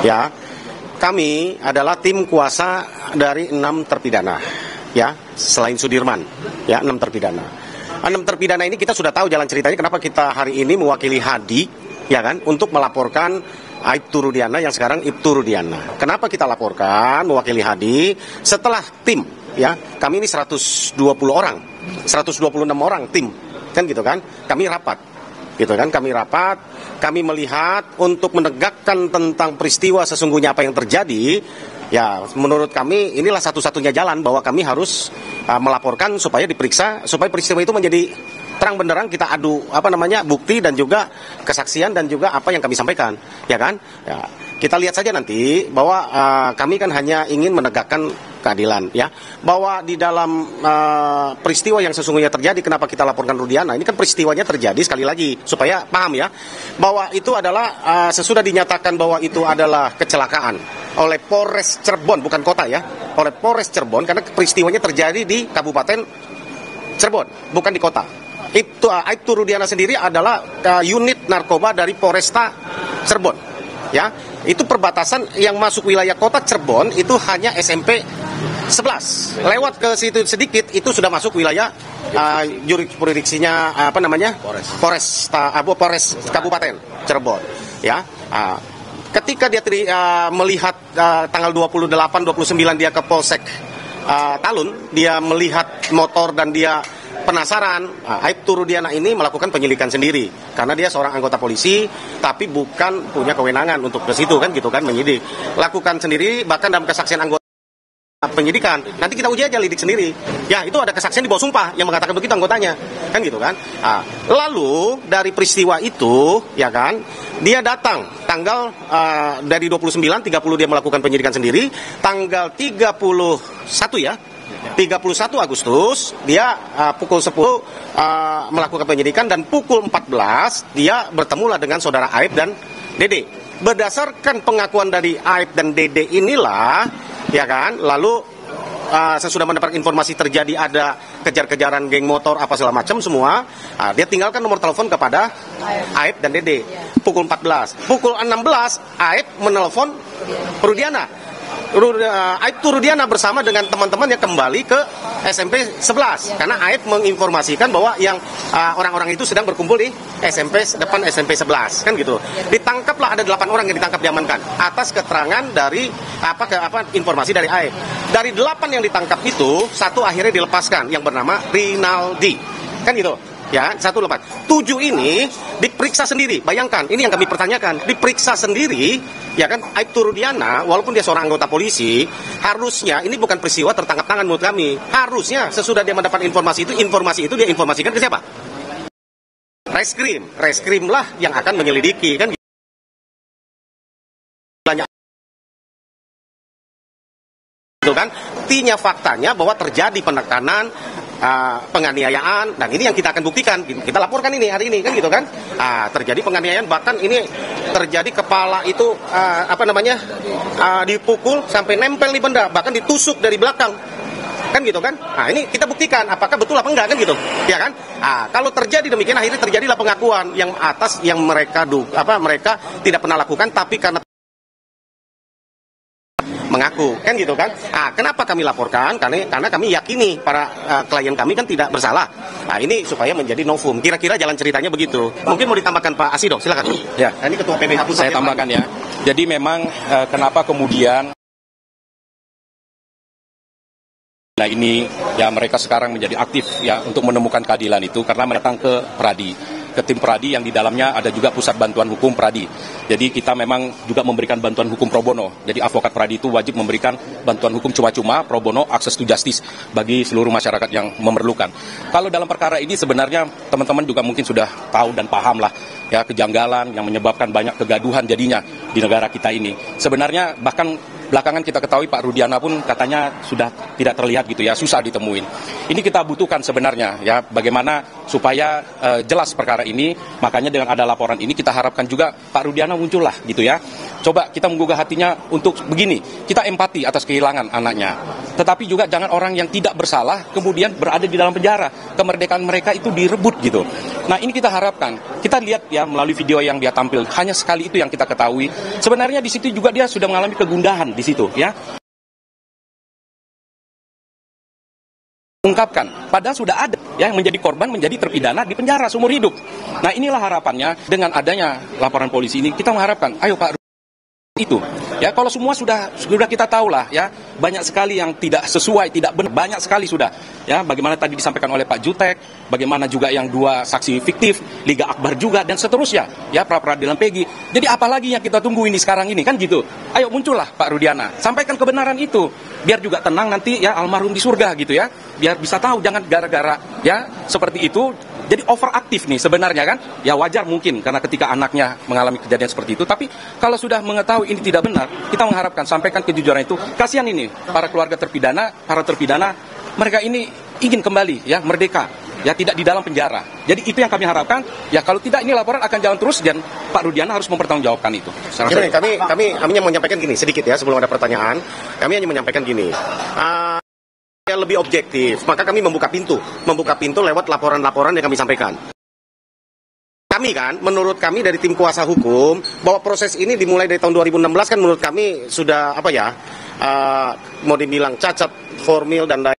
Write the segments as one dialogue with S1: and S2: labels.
S1: Ya, kami adalah tim kuasa dari 6 terpidana. Ya, selain Sudirman, ya 6 terpidana. 6 terpidana ini kita sudah tahu jalan ceritanya kenapa kita hari ini mewakili Hadi, ya kan, untuk melaporkan Aibtu Rudiana yang sekarang Ibtu Rudiana. Kenapa kita laporkan mewakili Hadi? Setelah tim, ya, kami ini 120 orang, 126 orang tim, kan gitu kan? Kami rapat, gitu kan? Kami melihat untuk menegakkan tentang peristiwa sesungguhnya apa yang terjadi. Ya, menurut kami inilah satu-satunya jalan bahwa kami harus melaporkan supaya diperiksa, supaya peristiwa itu menjadi terang benderang, kita adu bukti dan juga kesaksian dan juga apa yang kami sampaikan, ya kan? Ya, kita lihat saja nanti bahwa kami kan hanya ingin menegakkan keadilan, ya. Bahwa di dalam peristiwa yang sesungguhnya terjadi, kenapa kita laporkan Rudiana? Ini kan peristiwanya terjadi sekali lagi supaya paham, ya, bahwa itu adalah sesudah dinyatakan bahwa itu adalah kecelakaan oleh Polres Cirebon, bukan kota, ya, oleh Polres Cirebon, karena peristiwanya terjadi di Kabupaten Cirebon, bukan di kota. Aibtu Rudiana sendiri adalah unit narkoba dari Polresta Cirebon, ya. Itu perbatasan yang masuk wilayah kota Cirebon itu hanya SMP 11. Lewat ke situ sedikit itu sudah masuk wilayah jurisprudensinya Polres Kabupaten Cirebon, ya. Ketika dia melihat tanggal 28 29 dia ke Polsek Talun, dia melihat motor dan dia penasaran, Aibtu Rudiana ini melakukan penyelidikan sendiri karena dia seorang anggota polisi tapi bukan punya kewenangan untuk ke situ, kan gitu kan, menyidik. Lakukan sendiri, bahkan dalam kesaksian anggota penyidikan nanti kita uji aja lidik sendiri, ya, itu ada kesaksian di bawah sumpah yang mengatakan begitu anggotanya, kan gitu kan. Lalu dari peristiwa itu, ya kan, dia datang tanggal dari 29 30 dia melakukan penyidikan sendiri, tanggal 31 Agustus dia pukul 10 melakukan penyidikan, dan pukul 14 dia bertemulah dengan saudara Aib dan Dede. Berdasarkan pengakuan dari Aib dan Dede inilah, ya kan, lalu sesudah mendapat informasi terjadi ada kejar-kejaran geng motor apa segala macam semua, dia tinggalkan nomor telepon kepada Aib dan Dede. Pukul 14, pukul 16 Aib menelpon Rudiana. Aibtu Rudiana bersama dengan teman-teman yang kembali ke SMP 11 karena Aib menginformasikan bahwa yang orang-orang itu sedang berkumpul di depan SMP 11, kan gitu. Ditangkaplah, ada 8 orang yang ditangkap, diamankan atas keterangan dari informasi dari Aib. Dari 8 yang ditangkap itu, 1 akhirnya dilepaskan yang bernama Rinaldi, kan gitu. Ya, 1 lepas. 7 ini diperiksa sendiri. Bayangkan, ini yang kami pertanyakan. Diperiksa sendiri, ya kan, Aibtu Rudiana, walaupun dia seorang anggota polisi, harusnya, ini bukan peristiwa tertangkap tangan menurut kami. Harusnya, sesudah dia mendapat informasi itu dia informasikan ke siapa? Reskrim lah yang akan menyelidiki, kan. Itu kan, artinya faktanya bahwa terjadi penekanan, penganiayaan, dan ini yang kita akan buktikan, kita laporkan ini hari ini, kan gitu kan. Terjadi penganiayaan, bahkan ini terjadi kepala itu dipukul sampai nempel di benda, bahkan ditusuk dari belakang, kan gitu kan. Ini kita buktikan apakah betul apa enggak, kan gitu, ya kan. Kalau terjadi demikian, akhirnya terjadilah pengakuan yang atas yang mereka mereka tidak pernah lakukan, tapi karena mengaku, kan gitu kan. Kenapa kami laporkan? Karena kami yakini para klien kami kan tidak bersalah. Ini supaya menjadi novum. Kira-kira jalan ceritanya begitu. Mungkin mau ditambahkan Pak Asido, silakan.
S2: Ya,
S1: ini Ketua PBH Pusat.
S2: Saya tambahkan, ya. Jadi memang kenapa kemudian ini ya mereka sekarang menjadi aktif ya untuk menemukan keadilan itu karena mereka datang ke tim Pradi yang di dalamnya ada juga Pusat Bantuan Hukum Pradi. Jadi kita memang juga memberikan bantuan hukum pro bono. Jadi advokat Pradi itu wajib memberikan bantuan hukum cuma-cuma pro bono, access to justice bagi seluruh masyarakat yang memerlukan. Kalau dalam perkara ini sebenarnya teman-teman juga mungkin sudah tahu dan paham lah ya kejanggalan yang menyebabkan banyak kegaduhan jadinya di negara kita ini. Sebenarnya bahkan belakangan kita ketahui Pak Rudiana pun katanya sudah tidak terlihat gitu ya, susah ditemuin. Ini kita butuhkan sebenarnya ya bagaimana supaya jelas perkara ini. Makanya dengan ada laporan ini kita harapkan juga Pak Rudiana muncullah gitu ya. Coba kita menggugah hatinya untuk begini, kita empati atas kehilangan anaknya. Tetapi juga jangan orang yang tidak bersalah kemudian berada di dalam penjara. Kemerdekaan mereka itu direbut gitu. Nah ini kita harapkan, kita lihat ya melalui video yang dia tampil, hanya sekali itu yang kita ketahui. Sebenarnya di situ juga dia sudah mengalami kegundahan di situ ya. Ungkapkan, padahal sudah ada yang menjadi korban, menjadi terpidana di penjara seumur hidup. Nah inilah harapannya dengan adanya laporan polisi ini, kita mengharapkan, ayo Pak itu ya, kalau semua sudah kita tahu lah ya, banyak sekali yang tidak sesuai, tidak benar, banyak sekali sudah ya, bagaimana tadi disampaikan oleh Pak Jutek, bagaimana juga yang 2 saksi fiktif, Liga Akbar juga dan seterusnya ya, pra peradilan Peggy. Jadi apalagi yang kita tunggu ini sekarang ini kan gitu. Ayo muncullah Pak Rudiana, sampaikan kebenaran itu biar juga tenang nanti ya almarhum di surga gitu ya, biar bisa tahu, jangan gara-gara ya seperti itu jadi overaktif nih sebenarnya kan. Ya wajar mungkin karena ketika anaknya mengalami kejadian seperti itu, tapi kalau sudah mengetahui ini tidak benar, kita mengharapkan sampaikan kejujuran itu. Kasihan ini para keluarga terpidana, para terpidana, mereka ini ingin kembali ya merdeka, ya tidak di dalam penjara. Jadi itu yang kami harapkan. Ya kalau tidak ini laporan akan jalan terus dan Pak Rudiana harus mempertanggungjawabkan itu.
S1: Gini, kami hanya menyampaikan gini sedikit ya sebelum ada pertanyaan. Kami hanya menyampaikan gini. Yang lebih objektif, maka kami membuka pintu lewat laporan-laporan yang kami sampaikan. Kami kan, menurut kami dari tim kuasa hukum, bahwa proses ini dimulai dari tahun 2016 kan menurut kami sudah apa ya, mau dibilang cacat formil dan lain.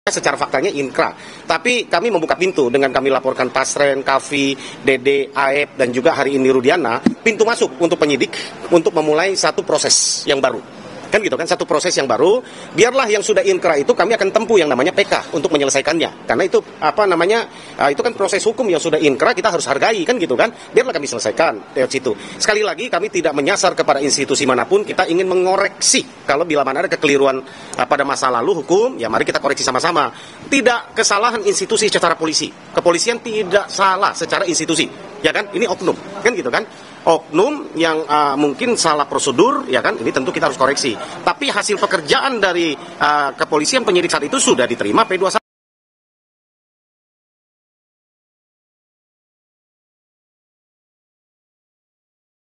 S1: Secara faktanya inkrah, tapi kami membuka pintu dengan kami laporkan Pasren, Kavi, Dede, Aep, dan juga hari ini Rudiana, pintu masuk untuk penyidik untuk memulai satu proses yang baru. Kan gitu kan, satu proses yang baru, biarlah yang sudah inkrah itu kami akan tempuh yang namanya PK untuk menyelesaikannya. Karena itu apa namanya, itu kan proses hukum yang sudah inkrah kita harus hargai kan gitu kan. Biarlah kami selesaikan dari situ. Sekali lagi kami tidak menyasar kepada institusi manapun, kita ingin mengoreksi kalau bila mana ada kekeliruan pada masa lalu hukum, ya mari kita koreksi sama-sama. Tidak kesalahan institusi secara polisi. Kepolisian tidak salah secara institusi. Ya kan? Ini oknum. Kan gitu kan? Oknum yang mungkin salah prosedur, ya kan, ini tentu kita harus koreksi. Tapi hasil pekerjaan dari kepolisian penyidik saat itu sudah diterima P21.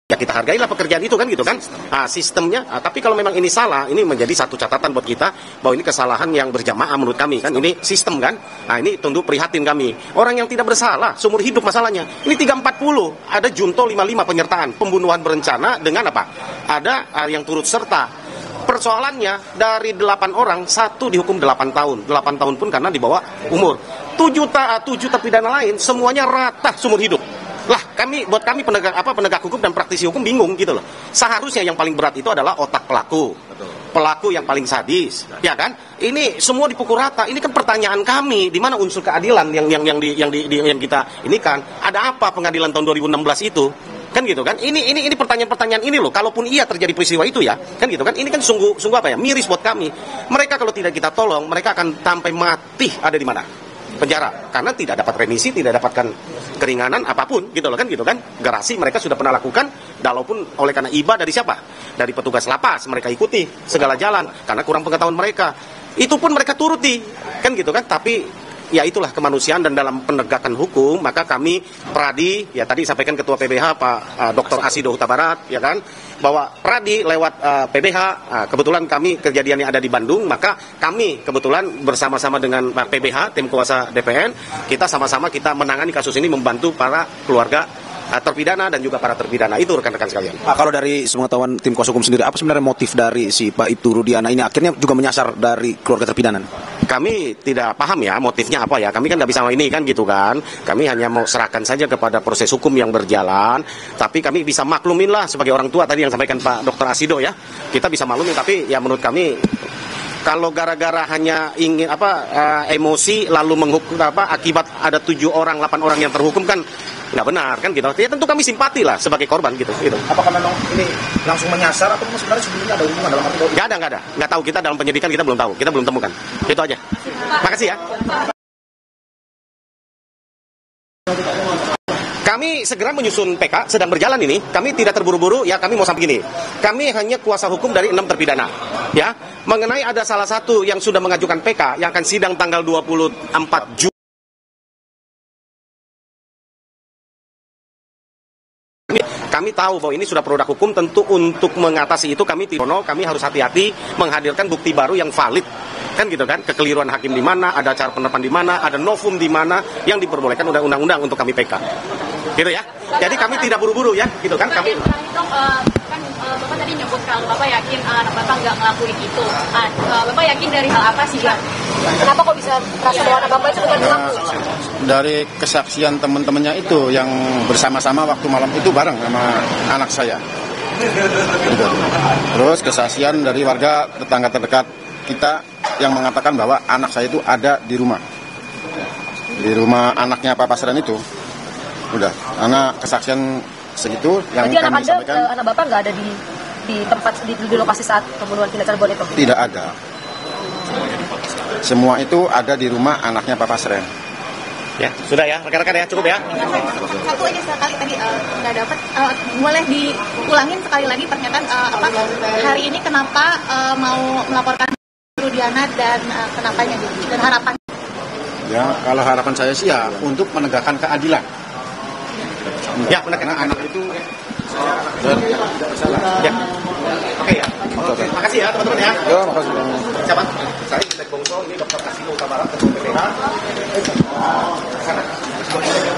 S1: Ya kita hargailah pekerjaan itu kan gitu kan, sistemnya. Tapi kalau memang ini salah, ini menjadi satu catatan buat kita bahwa ini kesalahan yang berjamaah menurut kami kan. Ini sistem kan. Nah ini tentu prihatin kami. Orang yang tidak bersalah seumur hidup masalahnya. Ini 340 ada junto 55 penyertaan, pembunuhan berencana dengan apa? Ada yang turut serta. Persoalannya dari 8 orang, 1 dihukum 8 tahun. 8 tahun pun karena di bawah umur. 7 terpidana lain semuanya rata seumur hidup. Lah, buat kami penegak hukum dan praktisi hukum bingung gitu loh. Seharusnya yang paling berat itu adalah otak pelaku. Betul. Pelaku yang paling sadis, ya kan? Ini semua dipukul rata. Ini kan pertanyaan kami, di mana unsur keadilan yang kita ini kan? Ada apa pengadilan tahun 2016 itu? Kan gitu kan? Ini pertanyaan-pertanyaan ini loh. Kalaupun iya terjadi peristiwa itu ya, kan gitu kan? Ini kan sungguh apa ya? Miris buat kami. Mereka kalau tidak kita tolong, mereka akan sampai mati ada di mana? Penjara, karena tidak dapat remisi, tidak dapatkan keringanan apapun gitu loh kan gitu kan. Gerasi mereka sudah pernah lakukan, walaupun oleh karena iba dari siapa? Dari petugas lapas, mereka ikuti segala jalan karena kurang pengetahuan mereka. Itu pun mereka turuti kan gitu kan. Tapi ya itulah kemanusiaan dan dalam penegakan hukum, maka kami Pradi, ya tadi sampaikan Ketua PBH Pak Dr. Asido Huta Barat, ya kan, bahwa Pradi lewat PBH, kebetulan kami kejadiannya ada di Bandung, maka kami kebetulan bersama-sama dengan PBH, tim kuasa DPN, kita sama-sama kita menangani kasus ini, membantu para keluarga terpidana dan juga para terpidana. Itu rekan-rekan sekalian.
S3: Pak, kalau dari sepengetahuan tim kuasa hukum sendiri, apa sebenarnya motif dari si Pak Ibtu Rudiana ini akhirnya juga menyasar dari keluarga terpidana?
S1: Kami tidak paham ya motifnya apa ya. Kami kan nggak bisa ini kan gitu kan. Kami hanya mau serahkan saja kepada proses hukum yang berjalan. Tapi kami bisa maklumin lah sebagai orang tua tadi yang sampaikan Pak Dr. Asido ya. Kita bisa maklumin, tapi ya menurut kami kalau gara-gara hanya ingin emosi lalu menghukum akibat ada 7 orang, 8 orang yang terhukum kan nggak benar kan gitu. Ya tentu kami simpati lah sebagai korban gitu.
S3: Apakah memang ini langsung menyasar atau sebenarnya sebelumnya ada hubungan dalam arti?
S1: Nggak ada. Nggak tahu, kita dalam penyidikan kita belum tahu. Kita belum temukan. Itu aja. Makasih ya. Kami segera menyusun PK, sedang berjalan ini. Kami tidak terburu-buru, ya kami mau sampai gini. Kami hanya kuasa hukum dari 6 terpidana. Ya, mengenai ada salah satu yang sudah mengajukan PK yang akan sidang tanggal 24 Juni. Kami tahu bahwa ini sudah produk hukum, tentu untuk mengatasi itu kami harus hati-hati menghadirkan bukti baru yang valid. Kan gitu kan, kekeliruan hakim di mana, ada cara penerapan di mana, ada novum di mana yang diperbolehkan oleh undang-undang untuk kami PK. Gitu ya. Jadi kami tidak buru-buru ya, gitu kan kami.
S4: Bapak tadi nyebut kalau Bapak yakin anak Bapak nggak ngelakuin itu. Bapak yakin dari hal apa sih, Pak? Kenapa kok bisa merasa bahwa anak Bapak itu bukan pelaku?
S5: Dari kesaksian teman-temannya itu yang bersama-sama waktu malam itu bareng sama anak saya. Gitu. Terus kesaksian dari warga tetangga terdekat kita yang mengatakan bahwa anak saya itu ada di rumah. Di rumah anaknya Pak Pasren itu. Udah, karena kesaksian segitu yang
S4: berarti
S5: kami sampaikan.
S4: Anak Bapak nggak ada di tempat di lokasi saat pembunuhan Vina Cirebon itu?
S5: Tidak ada. Semua itu ada di rumah anaknya Pak Pasren.
S1: Ya, sudah ya, rekan-rekan ya, cukup ya.
S6: Satu aja sekali tadi nggak dapat, boleh diulangin sekali lagi pernyataan hari ini kenapa mau melaporkan Rudiana dan kenapanya dan harapan?
S5: Ya, kalau harapan saya sih ya untuk menegakkan keadilan.
S1: Ya, menegakkan anak itu tidak bersalah. Ya. Oke ya. Oke. Makasih ya teman-teman ya.
S5: Ya, makasih.
S1: Siapa? Saya Bongso, ini Dr. Kasino Utabarat, Ketua PPH.